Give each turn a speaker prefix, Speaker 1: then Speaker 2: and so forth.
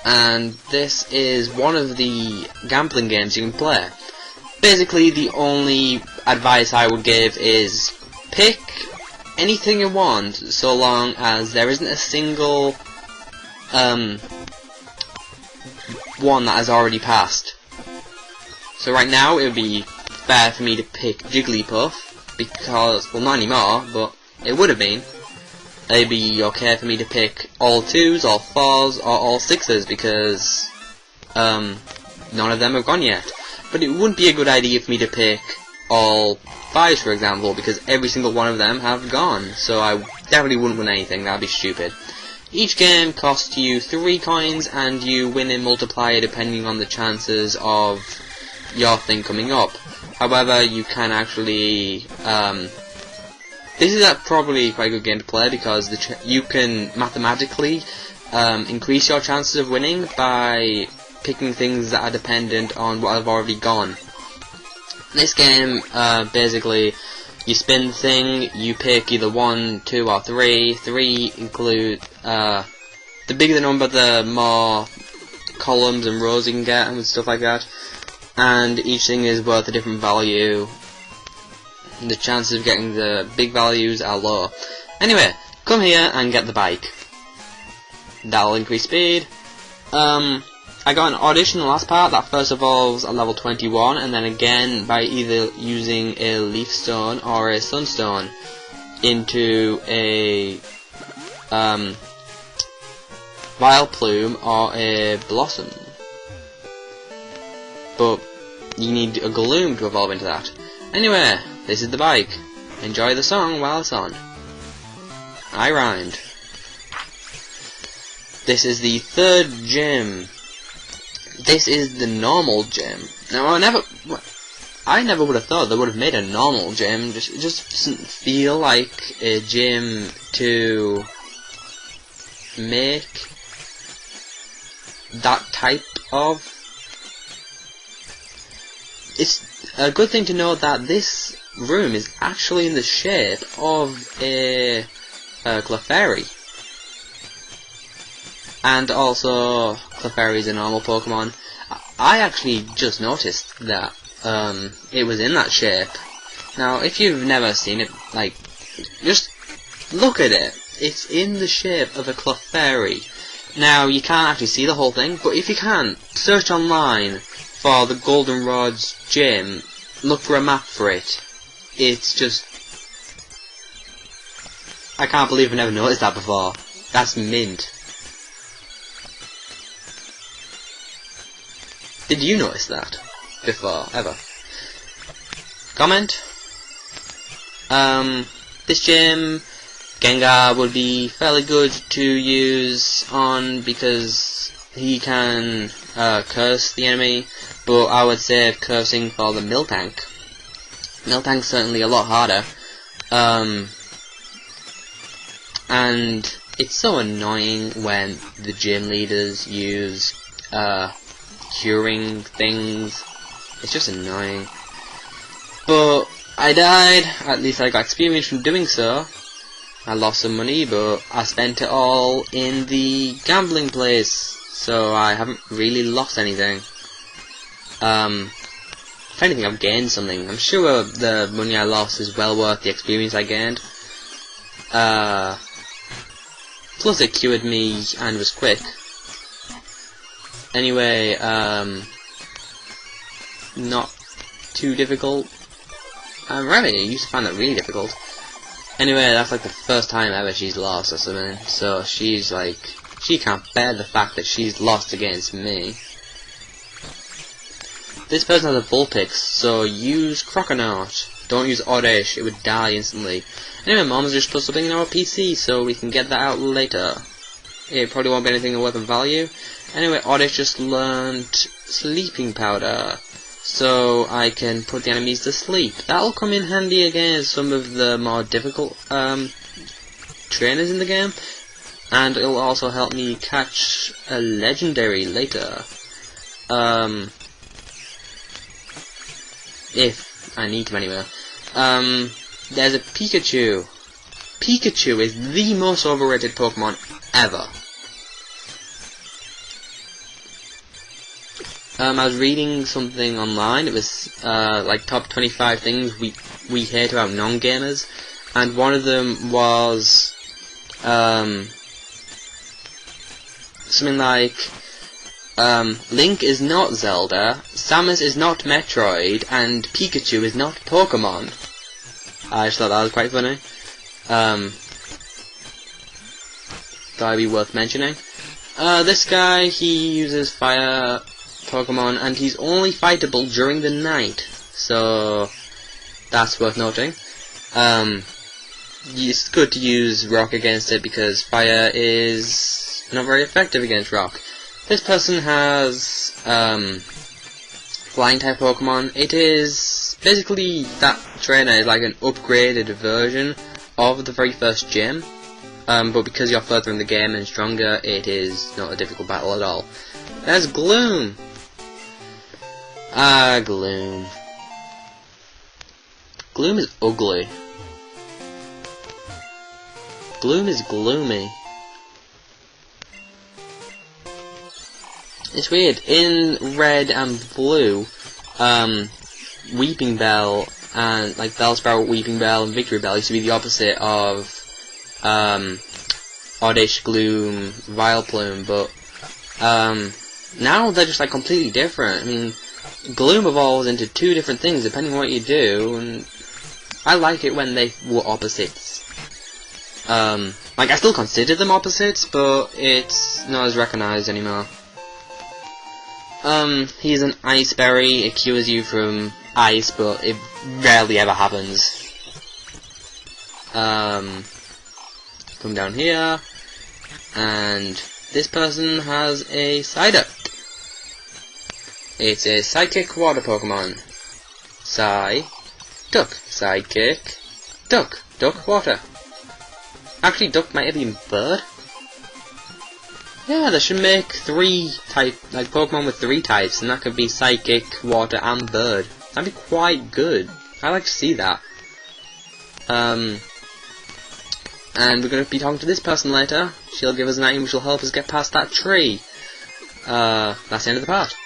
Speaker 1: and this is one of the gambling games you can play. Basically, the only advice I would give is pick anything you want, so long as there isn't a single one that has already passed. So right now it would be fair for me to pick Jigglypuff, because, well, not anymore, but it would have been. It'd be okay for me to pick all 2s, all 4s, or all 6s, because none of them have gone yet. But it wouldn't be a good idea for me to pick all 5s, for example, because every single one of them have gone. So I definitely wouldn't win anything. That'd be stupid. Each game costs you 3 coins, and you win in multiplier depending on the chances of your thing coming up. However, you can actually this is probably quite a good game to play, because you can mathematically increase your chances of winning by picking things that are dependent on what have already gone. This game, basically, you spin the thing, you pick either 1, 2, or 3. 3 include, the bigger the number, the more columns and rows you can get, and stuff like that. And each thing is worth a different value. The chances of getting the big values are low. Anyway, come here and get the bike. That'll increase speed. I got an audition in the last part that first evolves at level 21, and then again by either using a leaf stone or a sunstone into a vile plume or a blossom. But you need a gloom to evolve into that. Anyway, this is the bike. Enjoy the song while it's on. I rhymed. This is the 3rd gym. This is the normal gym. Now, I never would have thought they would have made a normal gym. It just doesn't feel like a gym to make that type of. It's a good thing to know that this room is actually in the shape of a Clefairy. And also, Clefairy is a normal Pokemon. I actually just noticed that it was in that shape. Now, if you've never seen it, like, just look at it. It's in the shape of a Clefairy. Now, you can't actually see the whole thing, but if you can, search online for the Goldenrod's gym. Look for a map for it. It's just... I can't believe I never noticed that before. That's mint. Did you notice that before, ever? Comment. This gym, Gengar would be fairly good to use on because he can curse the enemy, but I would save cursing for the Miltank. Miltank's certainly a lot harder, and it's so annoying when the gym leaders use curing things. It's just annoying. But I died. At least I got experience from doing so. I lost some money, but I spent it all in the gambling place, so I haven't really lost anything. If anything, I've gained something. I'm sure the money I lost is well worth the experience I gained. Plus it cured me and was quick. Anyway, not too difficult. Really, I used to find that really difficult. Anyway, that's like the first time ever she's lost or something, so she's like, she can't bear the fact that she's lost against me. This person has a Vulpix, so use Croconaut. Don't use Oddish, it would die instantly. Anyway, Mom's just put something in our PC, so we can get that out later. It probably won't be anything worth of value. Anyway, Oddish just learned Sleeping Powder, so I can put the enemies to sleep. That'll come in handy against some of the more difficult trainers in the game, and it'll also help me catch a legendary later. If I need to anyway. There's a Pikachu. Pikachu is the most overrated Pokemon ever. I was reading something online. It was like top 25 things we hate about non-gamers, and one of them was something like Link is not Zelda, Samus is not Metroid, and Pikachu is not Pokemon. I just thought that was quite funny. Thought it'd be worth mentioning. This guy, he uses fire Pokemon, and he's only fightable during the night, so that's worth noting. It's good to use rock against it because fire is not very effective against rock. This person has flying type Pokemon. It is basically, that trainer is like an upgraded version of the very first gym, but because you're further in the game and stronger, it is not a difficult battle at all. There's Gloom. Gloom. Gloom is ugly. Gloom is gloomy. It's weird. In red and blue, Weeping Bell and like Bellsprout, Weeping Bell, and Victory Bell used to be the opposite of Oddish, Gloom, Vileplume, but now they're just like completely different. I mean, Gloom evolves into two different things depending on what you do, and I like it when they were opposites. Like, I still consider them opposites, but it's not as recognized anymore. He's an Ice Berry. It cures you from ice, but it rarely ever happens. Come down here, and this person has a Psyduck. It's a Psychic Water Pokemon. Duck. Psychic. Duck. Duck Water. Actually, Duck might have been Bird. Yeah, they should make 3 like Pokemon with 3 types, and that could be Psychic, Water, and Bird. That'd be quite good. I'd like to see that. And we're going to be talking to this person later. She'll give us an item which will help us get past that tree. That's the end of the part.